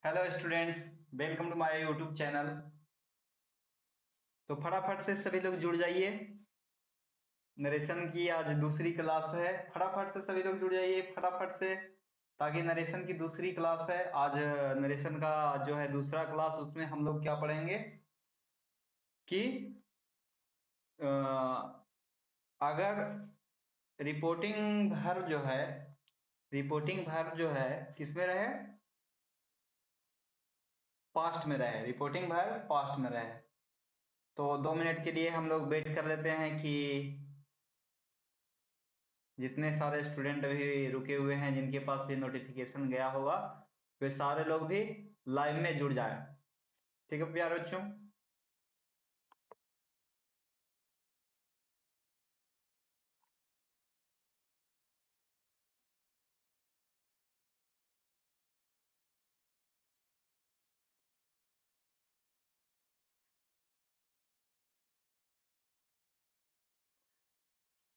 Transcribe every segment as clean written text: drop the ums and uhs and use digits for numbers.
Hello students, welcome to my YouTube channel. तो फटाफट से सभी लोग जुड़ जाइए। नरेशन की आज दूसरी क्लास है। फटाफट से सभी लोग जुड़ जाइए फटाफट से, ताकि नरेशन की दूसरी क्लास है आज। नरेशन का जो है दूसरा क्लास, उसमें हम लोग क्या पढ़ेंगे कि अ, अगर रिपोर्टिंग वर्ब जो है, रिपोर्टिंग वर्ब जो है किसमें रहे, पास्ट में रहे। रिपोर्टिंग वर्ब पास्ट में रहे। तो 2 मिनट के लिए हम लोग वेट कर लेते हैं कि जितने सारे स्टूडेंट अभी रुके हुए हैं, जिनके पास भी नोटिफिकेशन गया होगा, वे सारे लोग भी लाइव में जुड़ जाएं। ठीक है प्यारे बच्चों।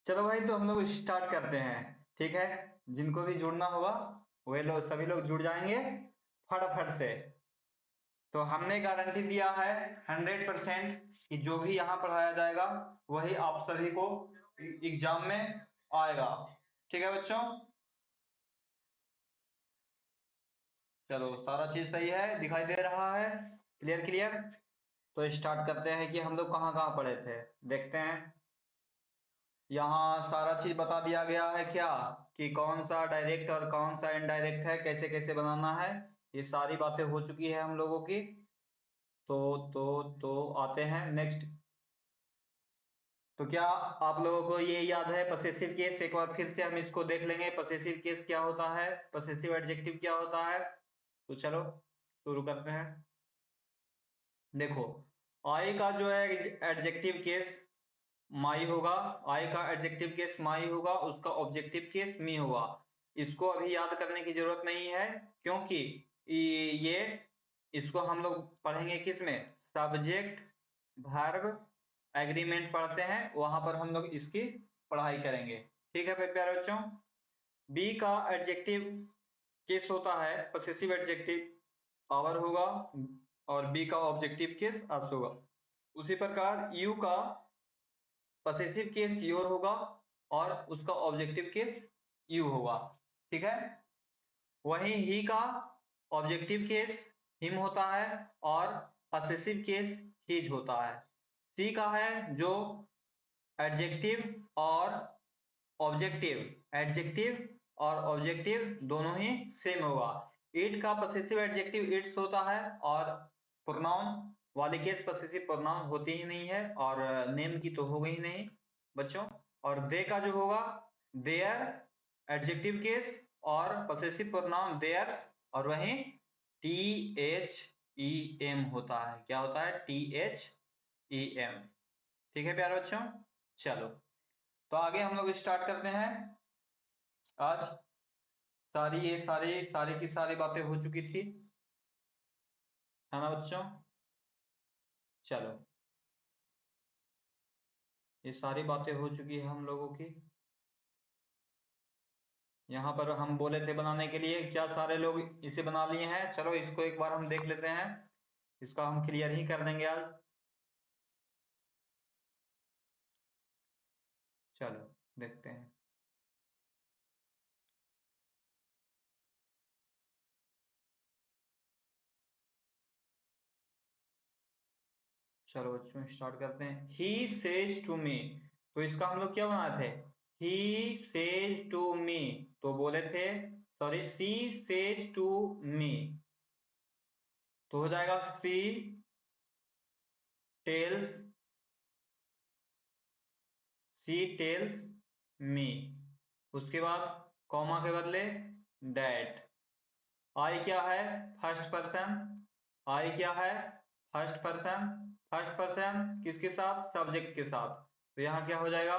चलो भाई, तो हम लोग स्टार्ट करते हैं। ठीक है, जिनको भी जुड़ना होगा वे लोग सभी लोग जुड़ जाएंगे फटाफट से। तो हमने गारंटी दिया है 100% कि जो भी यहाँ पढ़ाया जाएगा वही आप सभी को एग्जाम में आएगा। ठीक है बच्चों, चलो सारा चीज सही है, दिखाई दे रहा है, क्लियर क्लियर। तो स्टार्ट करते हैं कि हम लोग कहाँ कहाँ पढ़े थे, देखते हैं। यहाँ सारा चीज बता दिया गया है क्या, कि कौन सा डायरेक्ट और कौन सा इनडायरेक्ट है, कैसे कैसे बनाना है। ये सारी बातें हो चुकी है हम लोगों की। तो आते हैं नेक्स्ट। तो क्या आप लोगों को ये याद है पसेसिव केस? एक बार फिर से हम इसको देख लेंगे, पसेसिव केस क्या होता है, पसेसिव एडजेक्टिव क्या होता है। तो चलो शुरू करते हैं। देखो, आई का जो है एडजेक्टिव केस माई होगा। आई का एडजेक्टिव केस माई होगा, उसका ऑब्जेक्टिव केस मी होगा। इसको अभी याद करने की जरूरत नहीं है, क्योंकि ये इसको हम लोग पढ़ेंगे किस में, सब्जेक्ट वर्ब एग्रीमेंट पढ़ते हैं, वहां पर हम लोग इसकी पढ़ाई करेंगे। ठीक है प्यारे बच्चों। बी का एडजेक्टिव केस होता है पसेसिव एडजेक्टिव आवर होगा, और बी का ऑब्जेक्टिव केस अस होगा। उसी प्रकार यू का पसेसिव केस योर होगा, और उसका ऑब्जेक्टिव केस यू होगा। ठीक है। वहीं ही का ऑब्जेक्टिव केस हिम होता है, और पसेसिव केस हिज होता है। सी का है जो एडजेक्टिव और एडजेक्टिव और ऑब्जेक्टिव दोनों ही सेम होगा। इट का पसेसिव एडजेक्टिव इट्स होता है, और प्रोनाउन वाले केस पसेसिव प्रोनाउन होती ही नहीं है, और नेम की तो हो गई नहीं बच्चों। और दे का जो होगा देयर एडजेक्टिव केस और पसेसिव प्रोनाउन देयर्स, और वहीं टी एच ई एम होता है। क्या होता है? T H E M. ठीक है प्यारे बच्चों, चलो तो आगे हम लोग स्टार्ट करते हैं। आज सारी ये सारी की सारी बातें हो चुकी थी, है ना बच्चों। चलो, ये सारी बातें हो चुकी है हम लोगों की। यहाँ पर हम बोले थे बनाने के लिए, क्या सारे लोग इसे बना लिए हैं? चलो इसको एक बार हम देख लेते हैं, इसका हम क्लियर ही कर देंगे आज। चलो देखते हैं। चलो बच्चों स्टार्ट करते हैं। ही सेज टू मी, तो इसका हम लोग क्या बनाए थे, ही सेज टू मी। तो बोले थे, sorry, she says to me, तो हो जाएगा सी टेल्स, सी टेल्स मी। उसके बाद कॉमा के बदले डैट। आई क्या है? First person. आई क्या है? First person. फर्स्ट पर्सन किसके साथ? सब्जेक्ट के साथ। तो यहाँ क्या हो जाएगा?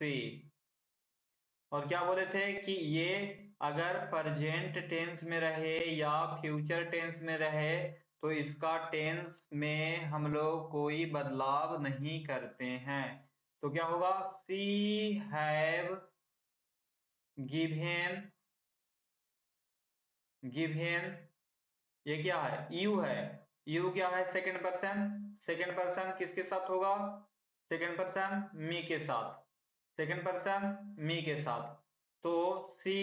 सी। और क्या बोले थे कि ये अगर प्रेजेंट टेंस में रहे या फ्यूचर टेंस में रहे, तो इसका टेंस में हम लोग कोई बदलाव नहीं करते हैं। तो क्या होगा? सी हैव गिवन, गिवन ये क्या है, यू है, यू क्या है, सेकंड पर्सन, सेकंड पर्सन किसके साथ होगा, सेकंड पर्सन मी के साथ, सेकंड पर्सन मी के साथ। तो सी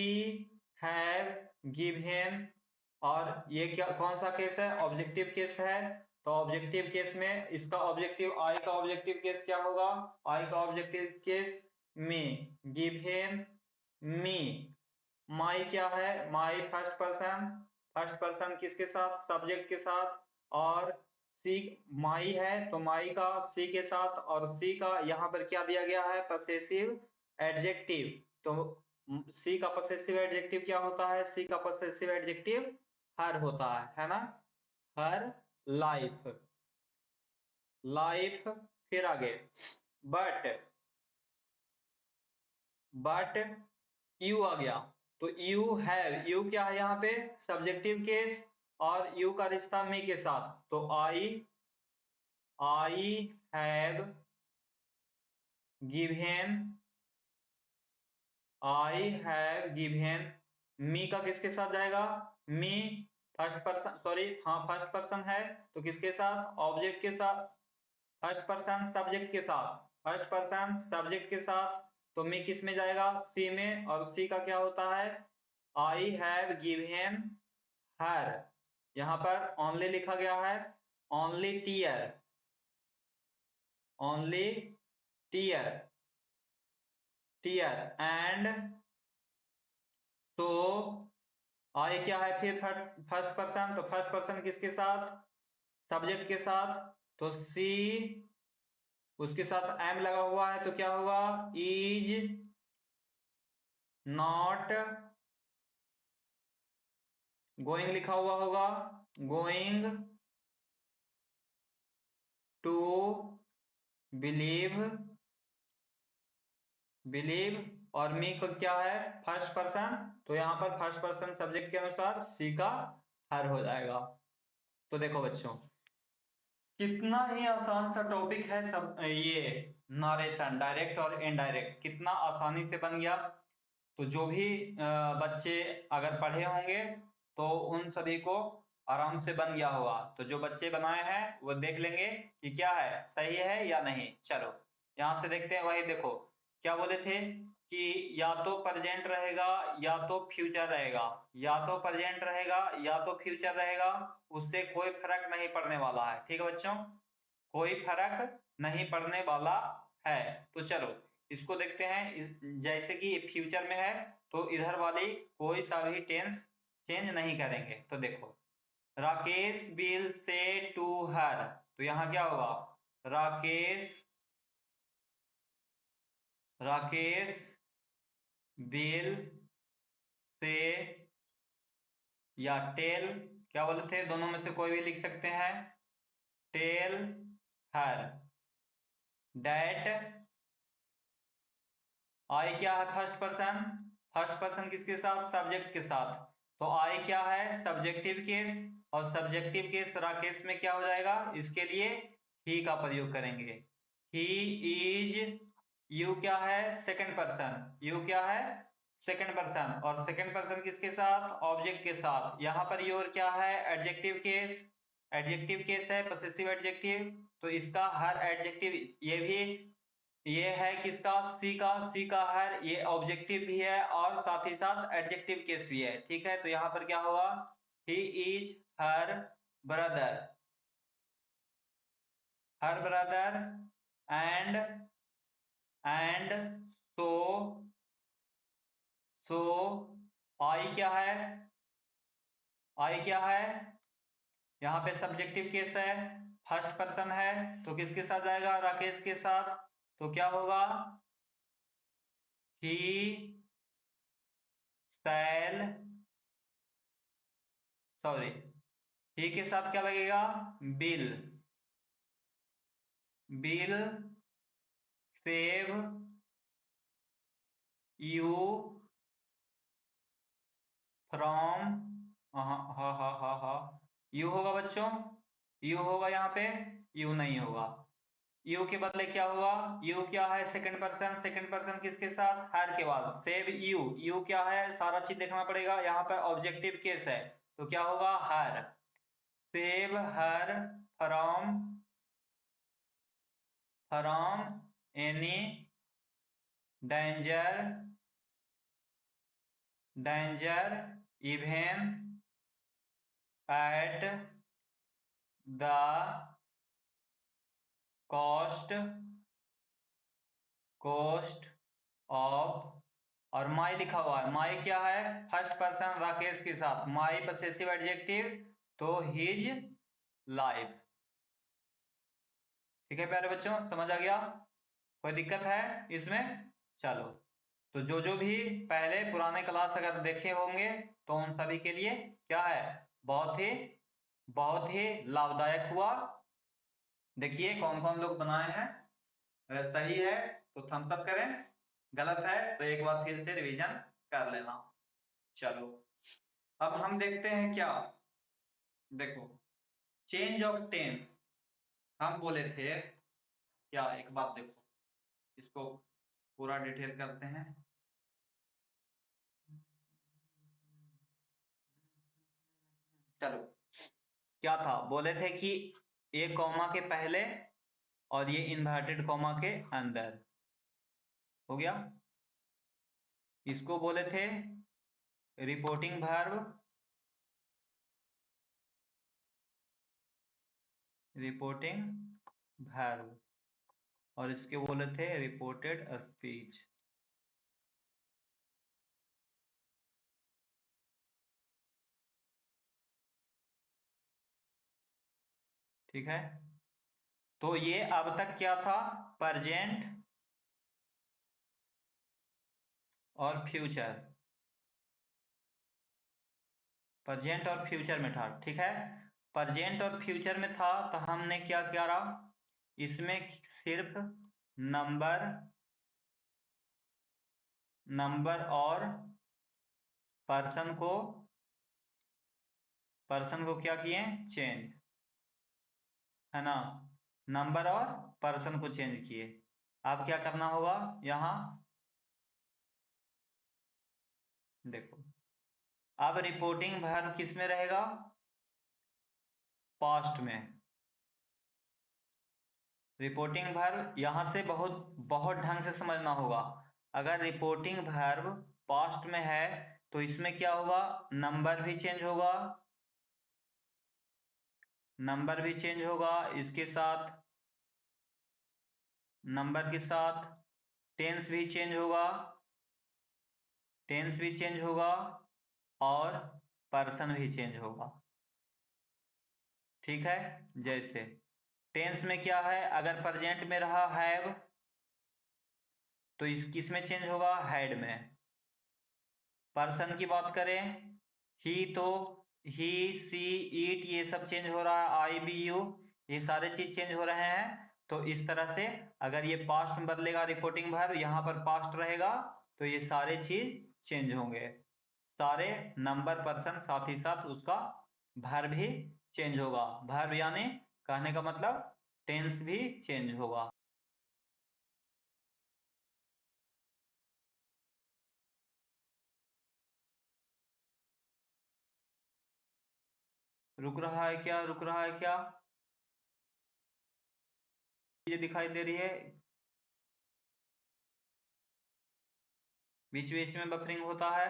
हैव गिवन, और ये क्या कौन सा केस है, ऑब्जेक्टिव केस है। तो ऑब्जेक्टिव केस में इसका ऑब्जेक्टिव, आई का ऑब्जेक्टिव केस क्या होगा, आई का ऑब्जेक्टिव केस मी, गिवन मी, माई क्या है, my first person, first person किसके साथ, सब्जेक्ट के साथ, और सी माई है तो माई का सी के साथ, और सी का यहाँ पर क्या दिया गया है, पसेसिव एडजेक्टिव। तो सी का पसेसिव एडजेक्टिव क्या होता है, सी का पसेसिव एडजेक्टिव हर होता है ना, हर लाइफ, लाइफ। फिर आगे बट, बट यू आ गया, तो यू हैव, यू क्या है यहाँ पे, सब्जेक्टिव केस, और यू का रिश्ता मी के साथ, तो I have given, I have given me का किसके साथ जाएगा, मी फर्स्ट पर्सन, सॉरी हाँ फर्स्ट पर्सन है तो किसके साथ, ऑब्जेक्ट के साथ, फर्स्ट पर्सन सब्जेक्ट के साथ, फर्स्ट पर्सन सब्जेक्ट के साथ, तो मी किस में जाएगा, सी में, और सी का क्या होता है, आई हैव गिवन हर, यहां पर ओनली लिखा गया है, only tier, only tier, tier end, तो आई क्या है फिर फर्स्ट पर्सन, तो फर्स्ट पर्सन किसके साथ, सब्जेक्ट के साथ, तो सी उसके साथ एम लगा हुआ है तो क्या होगा, इज नॉट गोइंग लिखा हुआ होगा, गोइंग टू बिलीव, बिलीव, और मी को क्या है, फर्स्ट पर्सन, तो यहाँ पर फर्स्ट पर्सन सब्जेक्ट के अनुसार सी का हर हो जाएगा। तो देखो बच्चों, कितना ही आसान सा टॉपिक है सब, ये नरेशन डायरेक्ट और इनडायरेक्ट कितना आसानी से बन गया। तो जो भी बच्चे अगर पढ़े होंगे तो उन सभी को आराम से बन गया होगा। तो जो बच्चे बनाए हैं वो देख लेंगे कि क्या है, सही है या नहीं। चलो यहाँ से देखते हैं, वही देखो क्या बोले थे कि या तो प्रेजेंट रहेगा या तो फ्यूचर रहेगा, या तो प्रेजेंट रहेगा या तो फ्यूचर रहेगा, उससे कोई फर्क नहीं पड़ने वाला है। ठीक है बच्चों, कोई फर्क नहीं पड़ने वाला है। तो चलो इसको देखते हैं, जैसे कि फ्यूचर में है तो इधर वाली कोई सा भी टेंस चेंज नहीं करेंगे। तो देखो, Rakesh will say to her, तो यहाँ क्या होगा, राकेश, राकेश विल से या टेल, क्या बोले थे, दोनों में से कोई भी लिख सकते हैं, टेल हर दैट, आई क्या है, फर्स्ट पर्सन, फर्स्ट पर्सन किसके साथ, सब्जेक्ट के साथ, तो आई क्या है, सब्जेक्टिव केस, और सब्जेक्टिव केस राकेश में क्या हो जाएगा, इसके लिए ही का प्रयोग करेंगे, ही इज, यू क्या है, सेकंड पर्सन, यू क्या है, सेकंड पर्सन, और सेकंड पर्सन किसके साथ, ऑब्जेक्ट के साथ, यहाँ पर योर क्या है, एडजेक्टिव केस, एडजेक्टिव केस है, पॉसेसिव एडजेक्टिव, तो इसका हर एडजेक्टिव, ये भी, ये है किसका, सी का हर, ये ऑब्जेक्टिव भी है और साथ ही साथ एडजेक्टिव केस भी है। ठीक है, तो यहाँ पर क्या होगा, he is her brother, her brother and, and so, so I क्या है, आई क्या है, यहाँ पे सब्जेक्टिव केस है, फर्स्ट पर्सन है तो किसके साथ जाएगा, राकेश के साथ, तो क्या होगा, ही शैल, सॉरी, ही के साथ क्या लगेगा, bill, bill save you from, हाँ हाँ हाँ हाँ हाँ, यू होगा बच्चों, यू होगा यहाँ पे, यू नहीं होगा, यू के बदले क्या होगा, यू क्या है, सेकंड पर्सन, सेकंड पर्सन किसके साथ, हर के बाद, सेव यू, यू क्या है, सारा चीज देखना पड़ेगा, यहाँ पर ऑब्जेक्टिव केस है तो क्या होगा, her, save her from any danger even at the cost of, और माई लिखा हुआ है, माई क्या है, फर्स्ट पर्सन राकेश के साथ, माई पसेसिव एडजेक्टिव, तो हिज लाइफ। ठीक है प्यारे बच्चों, समझ आ गया, कोई दिक्कत है इसमें? चलो, तो जो भी पहले पुराने क्लास अगर देखे होंगे तो उन सभी के लिए क्या है, बहुत ही लाभदायक हुआ। देखिए कौन कौन लोग बनाए हैं, अगर सही है तो थम्स अप करें, गलत है तो एक बार फिर से रिवीजन कर लेना। चलो अब हम देखते हैं क्या, देखो चेंज ऑफ टेंस हम बोले थे क्या, एक बात देखो, इसको पूरा डिटेल करते हैं। चलो क्या था, बोले थे कि ये कॉमा के पहले और ये इन्वर्टेड कॉमा के अंदर, हो गया। इसको बोले थे रिपोर्टिंग वर्ब, और इसके बोले थे रिपोर्टेड स्पीच। ठीक है, तो ये अब तक क्या था, प्रेजेंट और फ्यूचर, प्रेजेंट और फ्यूचर में था। ठीक है, प्रेजेंट और फ्यूचर में था तो हमने क्या किया रहा, इसमें सिर्फ नंबर और पर्सन को क्या किए, चेंज, है ना, नंबर और पर्सन को चेंज किए। अब क्या करना होगा, यहां देखो, अब रिपोर्टिंग वर्ब किस में रहेगा, पास्ट में। रिपोर्टिंग वर्ब यहां से बहुत बहुत ढंग से समझना होगा। अगर रिपोर्टिंग वर्ब पास्ट में है तो इसमें क्या होगा, नंबर भी चेंज होगा, इसके साथ नंबर के साथ टेंस भी चेंज होगा, और पर्सन भी चेंज होगा। ठीक है, जैसे टेंस में क्या है, अगर प्रेजेंट में रहा हैव तो इस किस में चेंज होगा, हैड में। पर्सन की बात करें, ही तो ही सी ईट ये सब चेंज हो रहा है, आई बी यू ये सारे चीज चेंज हो रहे हैं। तो इस तरह से अगर ये पास्ट में बदलेगा रिपोर्टिंग वर्ब, यहाँ पर पास्ट रहेगा तो ये सारे चीज चेंज होंगे, सारे नंबर पर्सन साथ ही साथ उसका वर्ब भी चेंज होगा। वर्ब यानी कहने का मतलब टेंस भी चेंज होगा। रुक रहा है क्या, ये दिखाई दे रही है, बीच बीच में बफरिंग होता है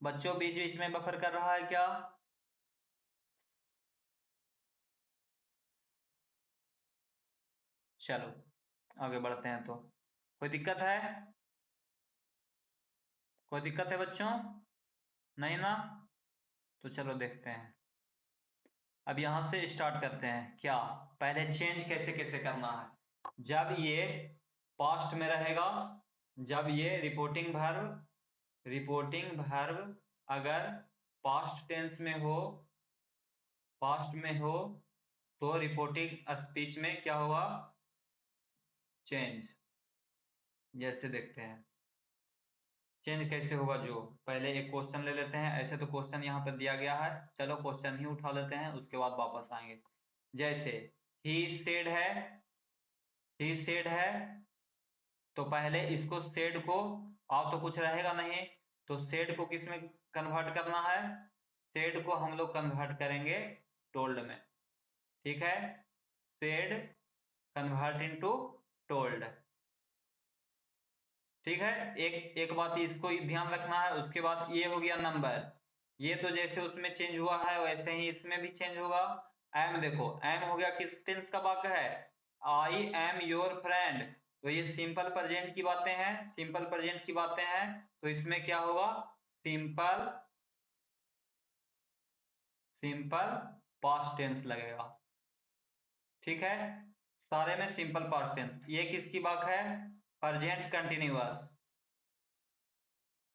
बच्चों, बीच बीच में बफर कर रहा है क्या, चलो आगे बढ़ते हैं, तो कोई दिक्कत है, कोई दिक्कत है बच्चों, नहीं ना, तो चलो देखते हैं। अब यहां से स्टार्ट करते हैं क्या, पहले चेंज कैसे कैसे करना है। जब ये पास्ट में रहेगा, जब ये रिपोर्टिंग वर्ब अगर पास्ट में हो तो रिपोर्टिंग स्पीच में क्या होगा, चेंज। जैसे देखते हैं चेंज कैसे होगा, जो पहले एक क्वेश्चन ले लेते हैं, ऐसे तो क्वेश्चन यहाँ पर दिया गया है, चलो क्वेश्चन ही उठा लेते हैं, उसके बाद वापस आएंगे। जैसे ही सेड है, तो पहले इसको सेड को, आप तो कुछ रहेगा नहीं, तो सेड को किस में कन्वर्ट करना है, सेड को हम लोग कन्वर्ट करेंगे टोल्ड में, ठीक है, सेड कन्वर्ट इनटू टोल्ड, ठीक है। एक बात इसको ध्यान रखना है। उसके बाद ये हो गया नंबर, ये तो जैसे उसमें चेंज हुआ है वैसे ही इसमें भी चेंज होगा। एम देखो, एम हो गया किस टेंस का वाक्य है, आई एम योर फ्रेंड, तो ये सिंपल प्रेजेंट की बातें हैं, सिंपल प्रेजेंट की बातें हैं, तो इसमें क्या होगा, सिंपल पास्ट टेंस लगेगा, ठीक है। सारे में सिंपल पास्ट टेंस। ये किसकी बात है, प्रेजेंट कंटिन्यूअस,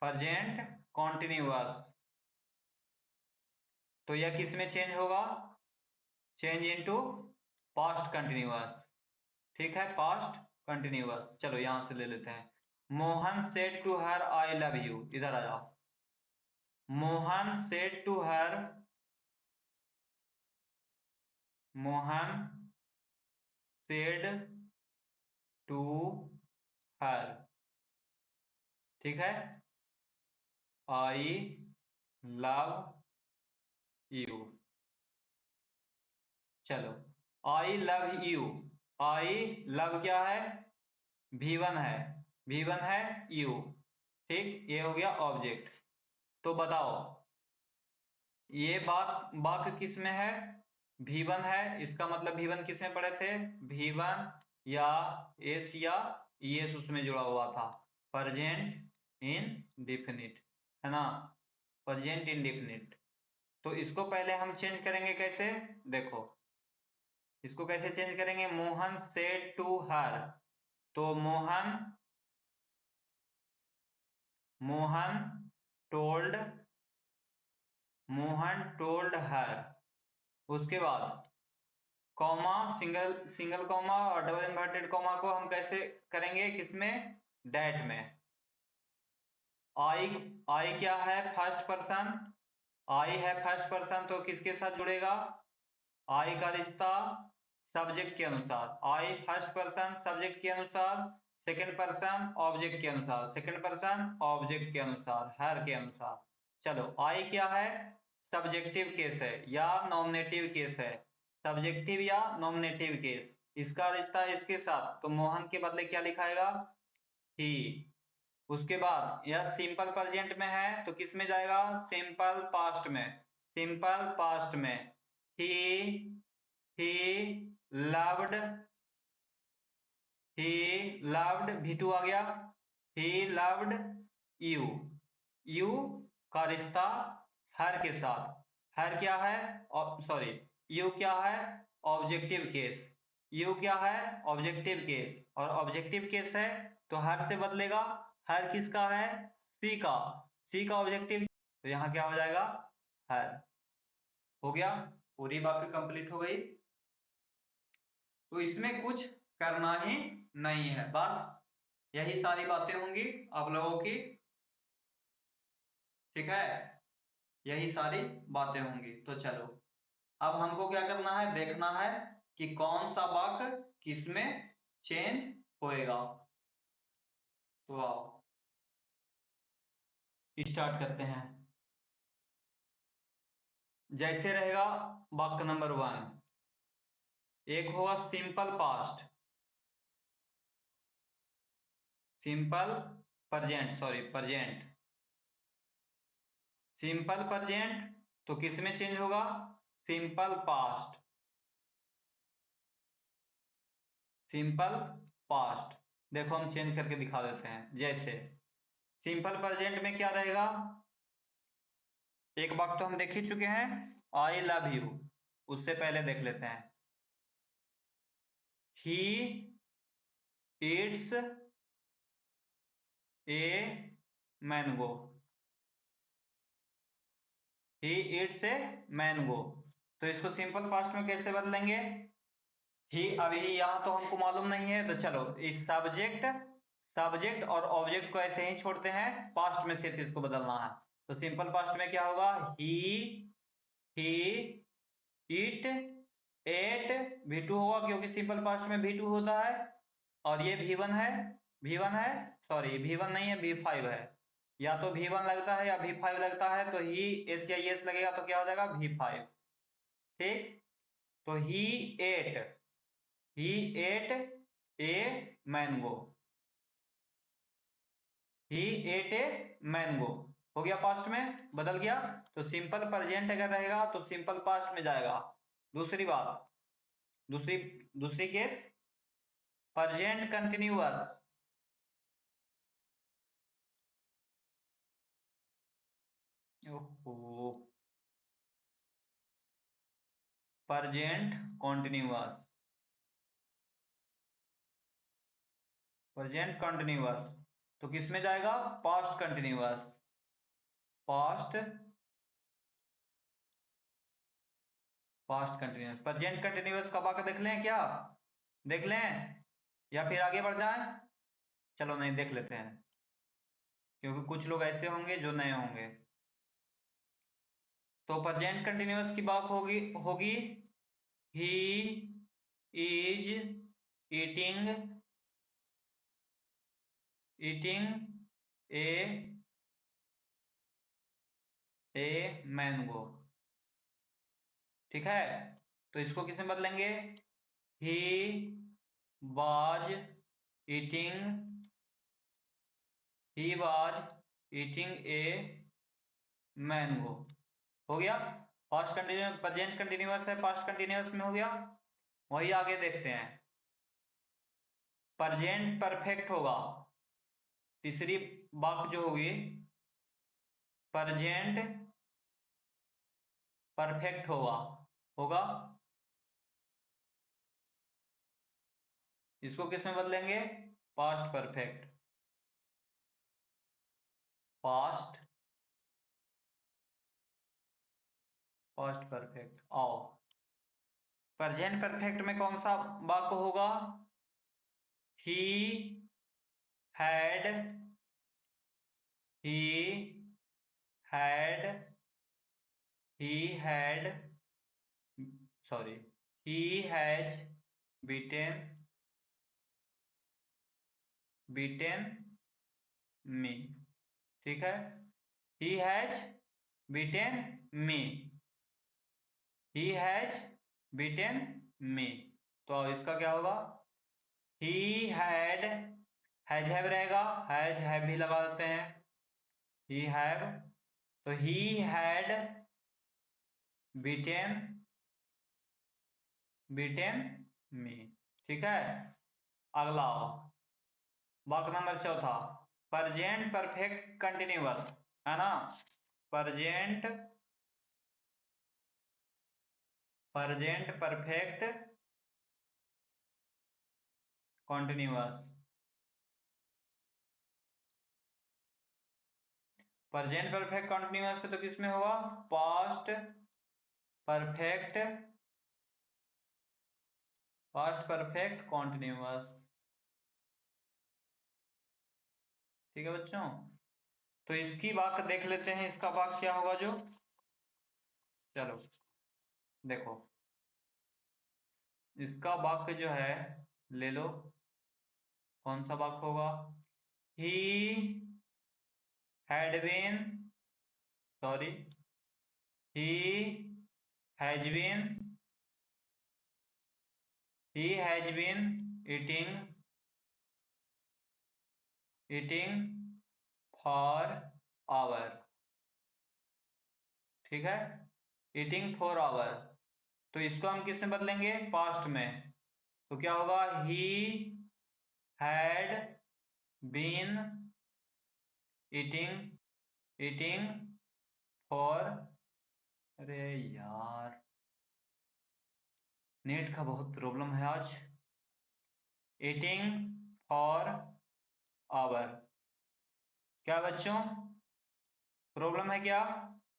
प्रेजेंट कॉन्टिन्यूअस, तो यह किस में चेंज होगा, चेंज इनटू पास्ट कंटिन्यूअस, ठीक है, पास्ट कंटिन्यूअस। चलो यहां से ले लेते हैं, Mohan said to her I love you, इधर आ जाओ, Mohan said to her, Mohan said to her, ठीक है, आई लव यू। चलो, I love you, I love क्या है, V1 है, V1 है यू, ठीक, ये हो गया ऑब्जेक्ट। तो बताओ ये बात वाक्य किस में है, V1 है, इसका मतलब V1 किस में पढ़े थे, V1 या एस या ES उसमें जुड़ा हुआ था, प्रेजेंट इंडेफिनिट, है ना, प्रेजेंट इंडेफिनिट। तो इसको पहले हम चेंज करेंगे कैसे, देखो इसको कैसे चेंज करेंगे, मोहन सेड टू हर, तो Mohan, Mohan told, Mohan told her, उसके बाद कॉमा, सिंगल सिंगल कॉमा और डबल इन्वर्टेड कॉमा को हम कैसे करेंगे, किसमें, डैट में। आई, आई क्या है, फर्स्ट पर्सन, आई है फर्स्ट पर्सन, तो किसके साथ जुड़ेगा, आई का रिश्ता सब्जेक्ट के अनुसार, आई फर्स्ट पर्सन सब्जेक्ट के अनुसार, सेकंड पर्सन ऑब्जेक्ट के अनुसार, सेकंड पर्सन ऑब्जेक्ट के अनुसार, हर के अनुसार। चलो आई क्या है, सब्जेक्टिव केस है या नॉमिनेटिव केस है, सब्जेक्टिव या नॉमिनेटिव केस, इसका रिश्ता इसके साथ, तो मोहन के बदले क्या लिखाएगा, ही। उसके बाद यह सिंपल प्रेजेंट में है तो किस में जाएगा, सिंपल पास्ट में, सिंपल पास्ट में, he loved, he loved, V2 आ गया, ही लव्ड यू, यू का रिश्ता हर के साथ, हर क्या है, सॉरी, यू क्या है, ऑब्जेक्टिव केस, यू क्या है, ऑब्जेक्टिव केस, और ऑब्जेक्टिव केस है तो हर से बदलेगा, हर किसका है, सी का, सी का ऑब्जेक्टिव, तो यहाँ क्या हो जाएगा, हर। हो गया, पूरी वाक्य कंप्लीट हो गई। तो इसमें कुछ करना ही नहीं है, बस यही सारी बातें होंगी आप लोगों की, ठीक है, यही सारी बातें होंगी। तो चलो अब हमको क्या करना है, देखना है कि कौन सा वाक्य किसमें चेंज होएगा। तो आओ स्टार्ट करते हैं। जैसे रहेगा वाक्य नंबर 1, एक होगा simple past, simple present, sorry present, simple present तो किस में चेंज होगा, सिंपल पास्ट, सिंपल पास्ट। देखो हम चेंज करके दिखा देते हैं। जैसे सिंपल प्रेजेंट में क्या रहेगा, एक बात तो हम देख ही चुके हैं, आई लव यू, उससे पहले देख लेते हैं, he eats a mango, he eats a mango, तो इसको सिंपल पास्ट में कैसे बदलेंगे, ही, अभी यहाँ तो हमको मालूम नहीं है, तो चलो इस सब्जेक्ट, सब्जेक्ट और ऑब्जेक्ट को ऐसे ही छोड़ते हैं, पास्ट में सिर्फ इसको बदलना है। तो सिंपल पास्ट में क्या होगा, ही ईट एट, V2 होगा क्योंकि सिंपल पास्ट में V2 होता है, और ये V1 है, V1 है, सॉरी V1 नहीं है V5 है, या तो V1 लगता है या V5 लगता है, तो ही एस या एस लगेगा तो क्या हो जाएगा V5। ठीक, तो he ate a mango, he ate a mango हो गया, पास्ट में बदल गया। तो सिंपल प्रेजेंट अगर रहेगा तो सिंपल पास्ट में जाएगा। दूसरी बात, दूसरी दूसरी केस, प्रेजेंट कंटिन्यूअस, ओहो, प्रेजेंट कॉन्टिन्यूअस, प्रेजेंट कंटिन्यूअस तो किस में जाएगा? Past continuous, past past continuous. Present continuous कब आकर देख लें क्या? देख लें या फिर आगे बढ़ जाएं? चलो नहीं, देख लेते हैं, क्योंकि कुछ लोग ऐसे होंगे जो नए होंगे। तो प्रेजेंट कंटिन्यूअस की बात होगी होगी he is eating eating a mango. ठीक है, तो इसको किसमें बदलेंगे? He was eating A mango. हो गया, पास्ट कंटिन्यूअस, प्रेजेंट कंटिन्यूअस है, पास्ट कंटिन्यूअस में हो गया। वही आगे देखते हैं, प्रेजेंट परफेक्ट होगा, तीसरी वाक्य जो होगी, प्रेजेंट परफेक्ट होगा होगा इसको किस में बदलेंगे? Past perfect, past past perfect. आओ, प्रेजेंट परफेक्ट में कौन सा वाक्य होगा? He had he had he had sorry he has beaten beaten me. ठीक है, he has beaten me, he has beaten me. तो इसका क्या होगा? ही हैड, हैज हैव रहेगा, हैज हैव भी लगा देते हैं, ही हैव, तो he had beaten beaten me. ठीक है, अगला वाक्य नंबर चौथा, प्रेजेंट परफेक्ट कंटिन्यूअस, है ना? Present present perfect continuous, present perfect continuous है तो किसमें होगा? Past perfect, past perfect continuous. ठीक है बच्चों, तो इसकी वाक्य देख लेते हैं, इसका वाक्य क्या होगा जो, चलो देखो, इसका वाक्य जो है, ले लो, कौन सा वाक्य होगा? He had been sorry he has been eating eating for hour. ठीक है, ईटिंग फॉर आवर, तो इसको हम किस में बदलेंगे? पास्ट में। तो क्या होगा? He had been eating eating for, अरे यार, नेट का बहुत प्रॉब्लम है आज। ईटिंग फॉर आवर, क्या बच्चों प्रॉब्लम है क्या?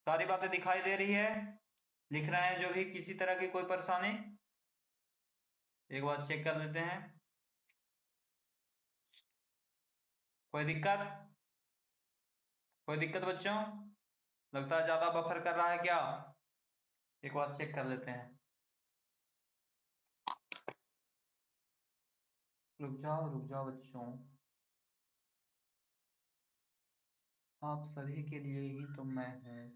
सारी बातें दिखाई दे रही है, लिख रहे हैं जो भी, किसी तरह की कोई परेशानी? एक बार चेक कर लेते हैं, कोई दिक्कत? कोई दिक्कत बच्चों? लगता है ज्यादा बफर कर रहा है क्या? एक बार चेक कर लेते हैं, रुक जाओ बच्चों। आप सभी के लिए ही तो मैं हूँ।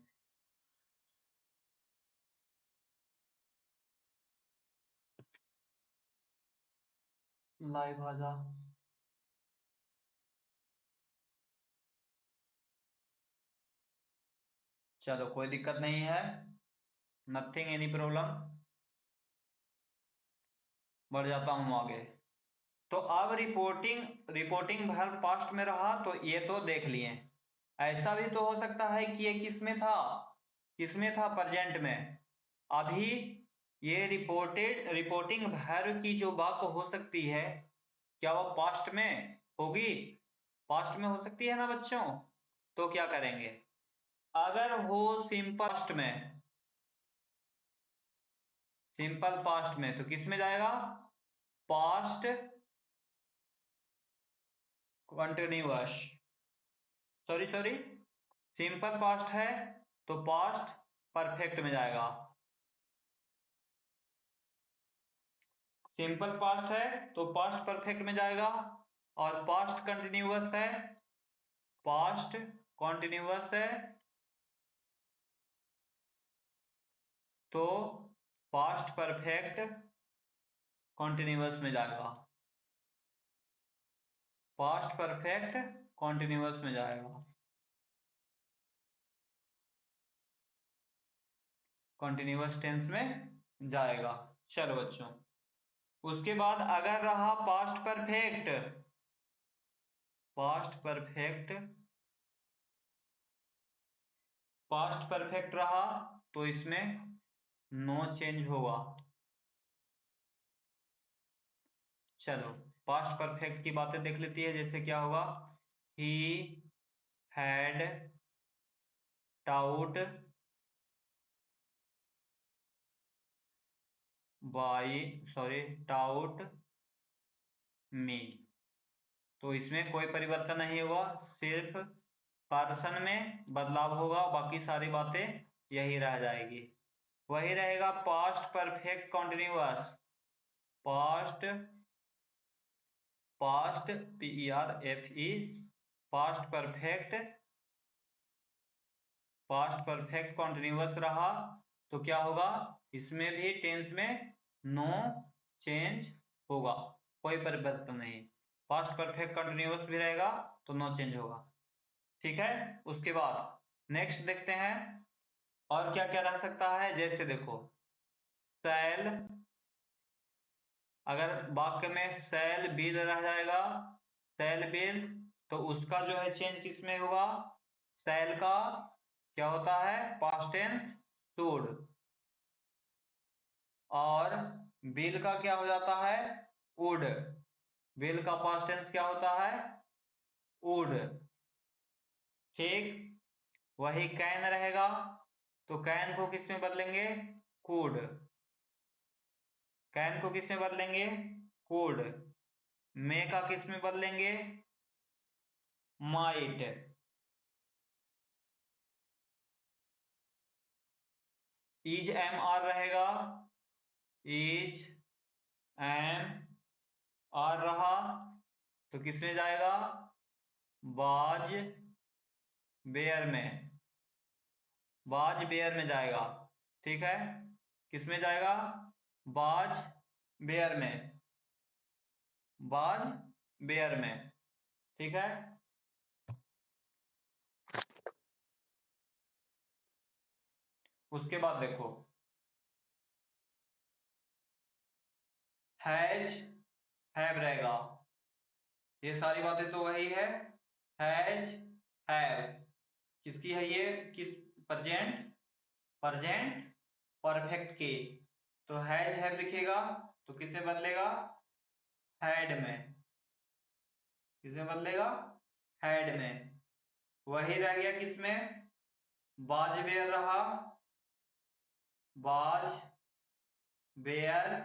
लाइव आजा। चलो कोई दिक्कत नहीं है, नथिंग एनी प्रॉब्लम। बढ़ जाता हूँ आगे। तो अब रिपोर्टिंग रिपोर्टिंग वर्ब पास्ट में रहा, तो ये तो देख लिए। ऐसा भी तो हो सकता है कि ये किसमें था, किसमें था, प्रेजेंट में। अभी ये रिपोर्टिंग वर्ब की जो बात हो सकती है, क्या वो पास्ट में होगी? पास्ट में हो सकती है ना बच्चों। तो क्या करेंगे, अगर हो सिंपल पास्ट में, सिंपल पास्ट में, तो किस में जाएगा? Past continuous, sorry sorry, simple past है तो पास्ट परफेक्ट में जाएगा। सिंपल पास्ट है तो पास्ट परफेक्ट में जाएगा, और पास्ट कंटिन्यूअस है, पास्ट कंटिन्यूअस है तो पास्ट परफेक्ट कंटिन्यूअस में जाएगा, पास्ट परफेक्ट कंटिन्यूअस में जाएगा, कंटिन्यूअस टेंस में जाएगा। चलो बच्चों, उसके बाद अगर रहा past perfect, past perfect, past perfect रहा तो इसमें नो चेंज होगा। चलो पास्ट परफेक्ट की बातें देख लेती है, जैसे क्या होगा, he had taught by, sorry, taught me. तो इसमें कोई परिवर्तन नहीं हुआ, सिर्फ पर्सन में बदलाव होगा, बाकी सारी बातें यही रह जाएगी। वही रहेगा past perfect continuous, past, past PERFE, past perfect, past perfect continuous रहा तो क्या होगा, इसमें भी टेंस में नो चेंज होगा, कोई परिवर्तन नहीं। पास्ट परफेक्ट कंटिन्यूअस भी रहेगा तो नो चेंज होगा। ठीक है, उसके बाद नेक्स्ट देखते हैं और क्या क्या रह सकता है। जैसे देखो, सेल, अगर वाक्य में सेल बिल रह जाएगा, सेल बिल, तो उसका जो है चेंज किस में होगा, सेल का क्या होता है, पास्ट टेंस शुड, और बिल का क्या हो जाता है, वुड, बिल का पास्ट टेंस क्या होता है, वुड। ठीक, वही कैन रहेगा तो कैन को किस में बदलेंगे, कुड, कैन को किस में बदलेंगे, कुड। मे का किस में बदलेंगे, माइट। इज एम आर रहेगा, इज एम आर रहा तो किस में जाएगा, बाज बेयर में, बाज बेयर में जाएगा। ठीक है, किस में जाएगा, बाज बेयर में, बाज बेयर में। ठीक है, उसके बाद देखो, हैज हैव रहेगा, ये सारी बातें तो वही है, हैज हैव, किसकी है ये, किस, प्रेजेंट, प्रेजेंट परफेक्ट की। तो हैज हैव लिखेगा तो किसे बदलेगा, हैड में, किसे बदलेगा, हैड में। वही रह गया किसमें, बाज बेयर रहा, बाज बेयर,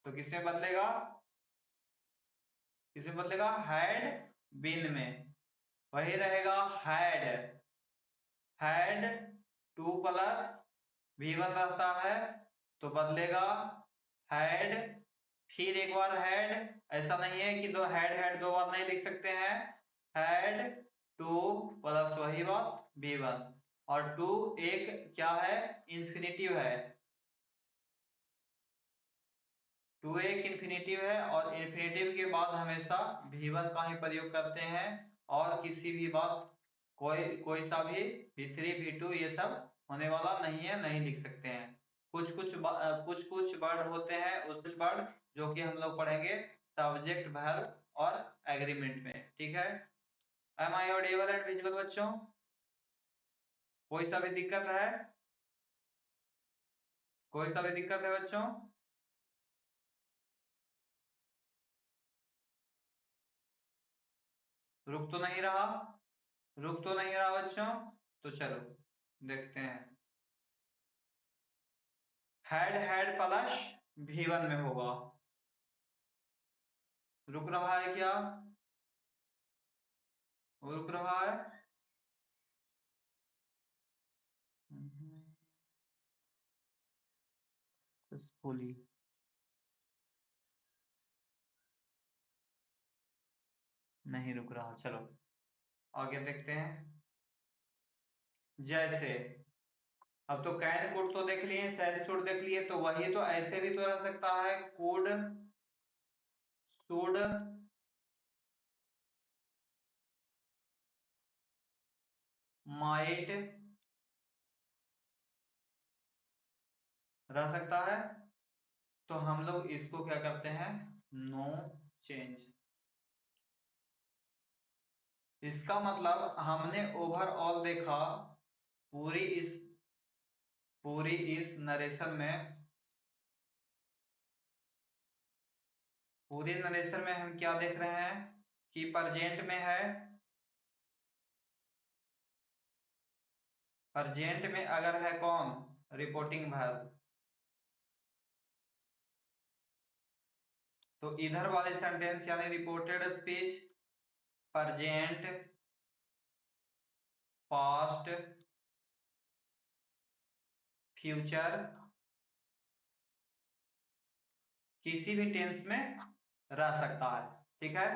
तो किसमें बदलेगा, किसे बदलेगा, हैड बीन में। वही रहेगा had, had two plus V1 रहता है तो बदलेगा हैड, फिर एक बार हैड, ऐसा नहीं है कि दो हैड हैड दो बार नहीं लिख सकते हैं, हैड टू प्लस वही बात V1, और टू एक क्या है, इन्फिनेटिव है, टू एक इन्फिनेटिव है, और इन्फिनेटिव के बाद हमेशा V1 का ही प्रयोग करते हैं, और किसी भी बात कोई कोई सा भी V3 V2 ये सब होने वाला नहीं है, नहीं लिख सकते हैं। कुछ कुछ वर्ड होते हैं, उस कुछ वर्ड जो कि हम लोग पढ़ेंगे सब्जेक्ट वर्ब और एग्रीमेंट में, ठीक है। Am I audible and visible बच्चों? कोई सा भी दिक्कत है? कोई सा भी दिक्कत है बच्चों? रुक तो नहीं रहा? रुक तो नहीं रहा बच्चों? तो चलो देखते हैं। हेड प्लस V1 में होगा। रुक रहा है क्या? रुक रहा है? सक्सेसफुली नहीं रुक रहा, चलो आगे देखते हैं। जैसे अब तो कैन कोड तो देख लिए, सेल शुड देख लिए, तो वही तो ऐसे भी तो रह सकता है, कोड शुड माइट रह सकता है। तो हम लोग इसको क्या करते हैं, नो चेंज। इसका मतलब हमने ओवरऑल देखा पूरी इस पूरी इस नरेशन में, पूरी नरेशन में हम क्या देख रहे हैं कि प्रजेंट में है, प्रजेंट में अगर है कौन, रिपोर्टिंग वर्ब, तो इधर वाले सेंटेंस यानी reported speech, present, past, future, किसी भी टेंस में रह सकता है, ठीक है।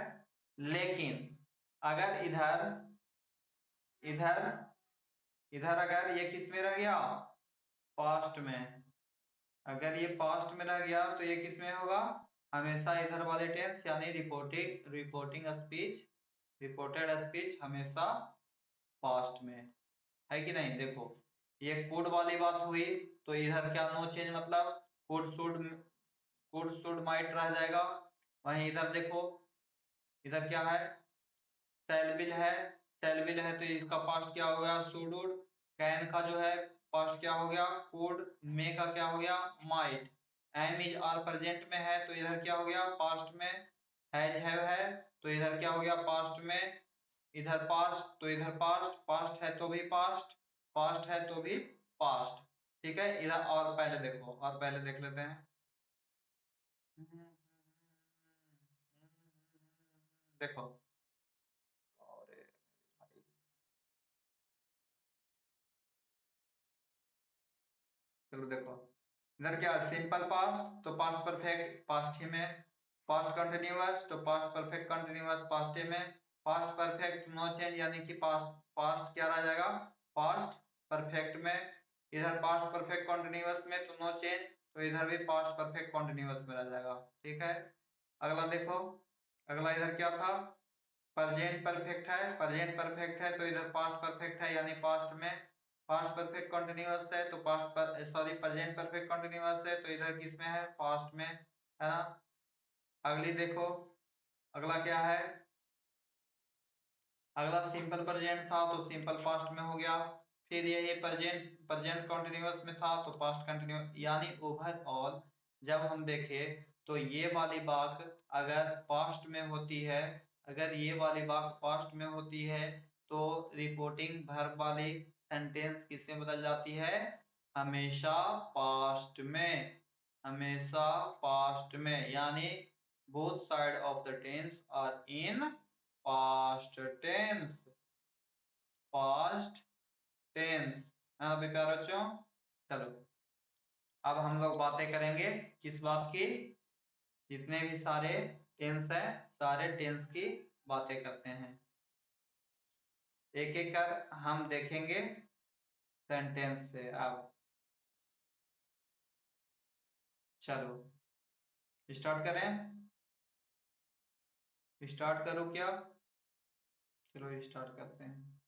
लेकिन अगर इधर इधर इधर अगर ये किस में रह गया, पास्ट में, अगर ये पास्ट में रह गया तो ये किस में होगा, हमेशा इधर वाले टेंस यानी reporting reporting speech, reported speech हमेशा पास्ट में, है कि नहीं। देखो ये कुड वाली बात हुई, तो इधर क्या नो चेंज, मतलब कुड शुड माइट रह जाएगा। वहीं इधर देखो, इधर क्या है, सेल है, तो इसका पास्ट क्या हो गया, शुड। कैन का जो है पास्ट क्या हो गया, कुड। मे का क्या हो गया, might. Am is are present में है, तो इधर क्या हो गया, पास्ट में। हैव है, तो इधर क्या हो गया, पास्ट में। इधर पास्ट, तो इधर पास्ट, पास्ट है तो भी पास्ट, पास्ट है तो भी पास्ट, ठीक है। इधर और पहले देखो, और पहले देख लेते हैं। देखो, अरे भाई, चलो देखो, इधर क्या सिंपल पास्ट, तो पास्ट परफेक्ट पास्ट ही में, पास्ट कंटिन्यूअस तो पास्ट परफेक्ट कंटिन्यूअस पास्ट ही में, पास्ट परफेक्ट नो चेंज यानी कि पास्ट पास्ट क्या रह जाएगा, पास्ट परफेक्ट में। इधर पास्ट परफेक्ट कंटिन्यूअस में तो नो चेंज, तो इधर भी पास्ट परफेक्ट कंटिन्यूअस में रह जाएगा, ठीक है। अगला देखो, अगला इधर क्या था, प्रेजेंट परफेक्ट है, प्रेजेंट परफेक्ट है तो इधर पास्ट परफेक्ट है यानी पास्ट में, पास्ट परफेक्ट कंटिन्यूअस है तो सॉरी प्रेजेंट परफेक्ट कंटिन्यूअस है तो इधर किस में है, पास्ट में, है ना। अगली देखो, अगला क्या है, अगला सिंपल प्रेजेंट था तो सिंपल पास्ट में हो गया। फिर ये प्रेजेंट प्रेजेंट कंटिन्यूअस में था तो पास्ट कंटिन्यूअस, यानी ओवरऑल जब हम देखें तो ये वाली बात अगर पास्ट में होती है, अगर ये वाली बात पास्ट में होती है, तो रिपोर्टिंग वर्ब वाली सेंटेंस किसमें बदल जाती है, हमेशा पास्ट में, हमेशा पास्ट में, यानी both side of the tense are in past tense, past tense, है ना प्यारे बच्चों। चलो अब हम लोग बातें करेंगे किस बात की, जितने भी सारे टेंस हैं सारे टेंस की बातें करते हैं। एक एक कर हम देखेंगे सेंटेंस से। अब चलो स्टार्ट करें। स्टार्ट करो क्या? चलो स्टार्ट करते हैं।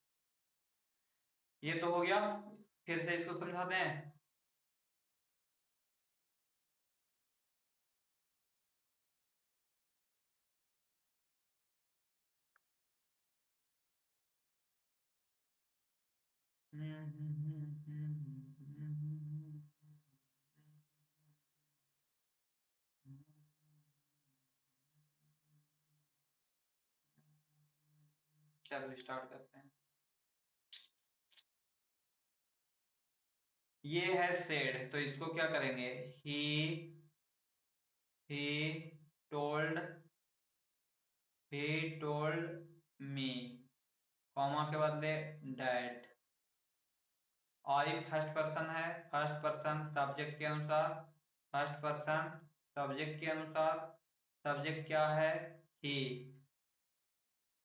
ये तो हो गया, फिर से इसको समझाते हैं। चलो स्टार्ट करते हैं। ये है सेड, तो इसको क्या करेंगे? He told he told me, comma के बदले डैड। आई फर्स्ट पर्सन है, फर्स्ट पर्सन सब्जेक्ट के अनुसार, फर्स्ट पर्सन सब्जेक्ट के अनुसार सब्जेक्ट क्या है? ही।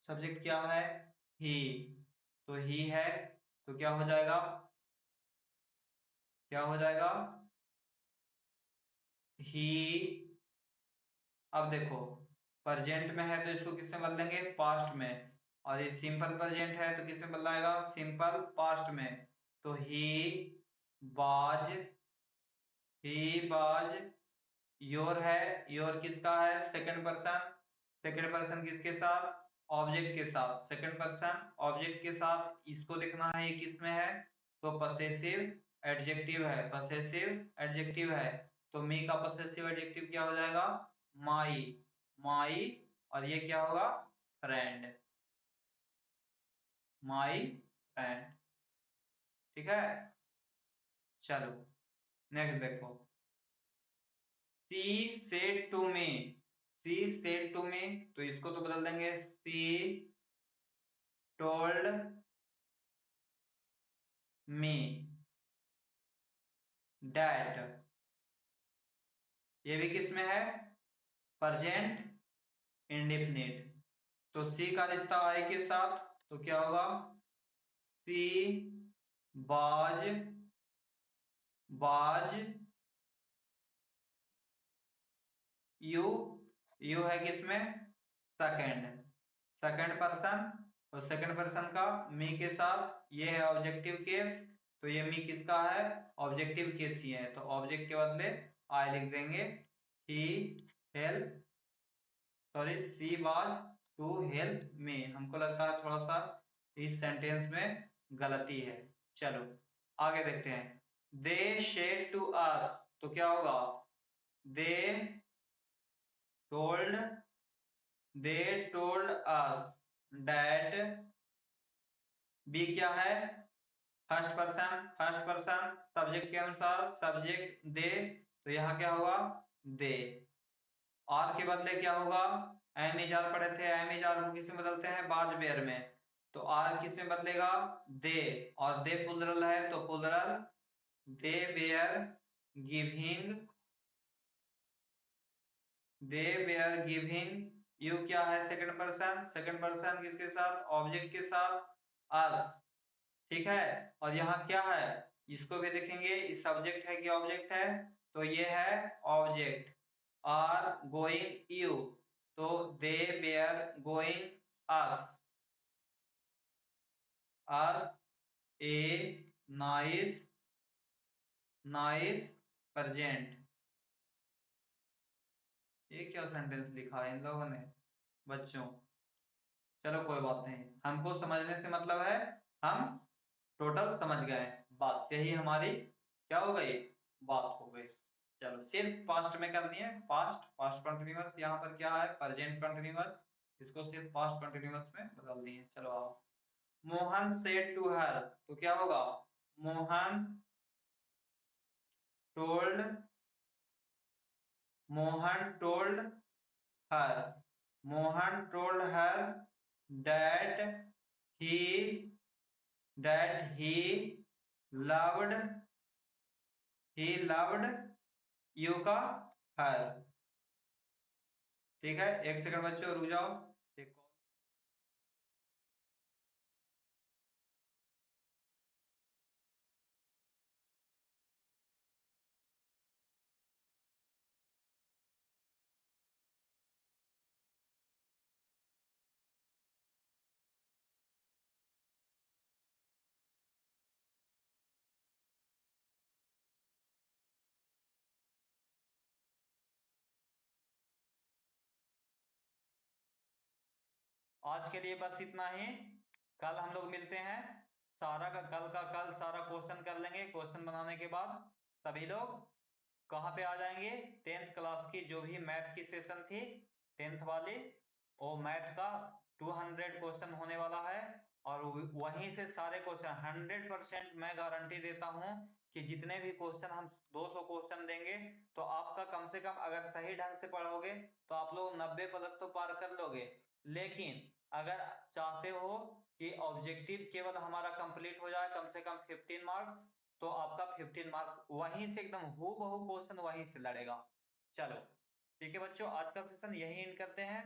सब्जेक्ट क्या है? ही। तो ही है, तो क्या हो जाएगा? क्या हो जाएगा? ही। अब देखो, प्रेजेंट में है तो इसको किसमें बदल देंगे? पास्ट में। और ये सिंपल प्रेजेंट है तो किसमें बदलाएगा? सिंपल पास्ट में। तो बाज ही बाज योर है। योर किसका है? Second person. सेकंड पर्सन किसके साथ? ऑब्जेक्ट के साथ। सेकंड पर्सन ऑब्जेक्ट के साथ इसको लिखना है, ये किसमें है? तो पसेसिव एडजेक्टिव है, पसेसिव एडजेक्टिव है। तो मी का पसेसिव एडजेक्टिव क्या हो जाएगा? माई। माई। और ये क्या होगा? फ्रेंड। My friend. ठीक है। चलो नेक्स्ट देखो। She said to me. She said to me, तो इसको तो बदल देंगे, सी टोल्ड मी डैट। ये भी किस में है? Present indefinite. तो सी का रिश्ता आई के साथ, तो क्या होगा? सी बाज बाज यू। यू है किसमें? सेकंड। सेकंड पर्सन, और सेकंड पर्सन का मी के साथ ये है ऑब्जेक्टिव केस। तो ये मी किसका है? ऑब्जेक्टिव केस ही है, तो ऑब्जेक्ट के बदले आई लिख देंगे। He help, sorry she was to help me. हमको लगता है थोड़ा सा इस सेंटेंस में गलती है। चलो आगे देखते हैं। दे शेड टू अस, तो क्या होगा? They told they told us that. B क्या है? First person, first person subject के अनुसार सब्जेक्ट दे, तो यहाँ क्या होगा? दे। आर के बदले क्या होगा? एम इजार पढ़े थे, एम इजार को किस में बदलते हैं? बाज बेयर में। तो आर किस में बदलेगा? दे। और दे प्लुरल है तो plural they were giving. They were giving. You क्या है? सेकंड पर्सन, सेकंड पर्सन किसके साथ? ऑब्जेक्ट के साथ, अस। ठीक है। और यहाँ क्या है? इसको भी देखेंगे, इस सब्जेक्ट है कि ऑब्जेक्ट है? तो ये है ऑब्जेक्ट। आर गोइंग यू, तो they were going us. Are a nice nice present. ये क्या सेंटेंस लिखा है इन लोगों ने बच्चों? चलो कोई बात नहीं, हमको समझने से मतलब है, हम टोटल समझ गए। बस यही हमारी क्या हो गई? बात हो गई। चलो सिर्फ पास्ट में कर दिए, पास्ट पास्ट कंटिन्यूअस। यहाँ पर क्या है? Present continuous. इसको सिर्फ पास्ट कंटिन्यूअस में बदल दिए। चलो आओ। मोहन सेड टू हर, तो क्या होगा? Mohan told Mohan told her. Mohan told her that he he loved loved you का हर। ठीक है, एक सेकंड बच्चों रुक जाओ। एक आज के लिए बस इतना ही। कल हम लोग मिलते हैं, कल का कल सारा क्वेश्चन कर लेंगे। क्वेश्चन बनाने के बाद सभी लोग कहाँ पे आ जाएंगे, 10th क्लास की जो भी मैथ की सेशन थी 10th वाली, वो मैथ का 200 क्वेश्चन होने वाला है। और वहीं से सारे क्वेश्चन 100% मैं गारंटी देता हूं कि जितने भी क्वेश्चन हम 200 क्वेश्चन देंगे तो आपका कम से कम अगर सही ढंग से पढ़ोगे तो आप लोग 90 प्लस तो पार कर लोगे। लेकिन अगर चाहते हो कि ऑब्जेक्टिव केवल हमारा कंप्लीट हो जाए कम से कम 15 मार्क्स, तो आपका 15 मार्क्स वहीं से एकदम हूबहू क्वेश्चन वहीं से लड़ेगा। चलो ठीक है बच्चों, आज का सेशन यही एंड करते हैं।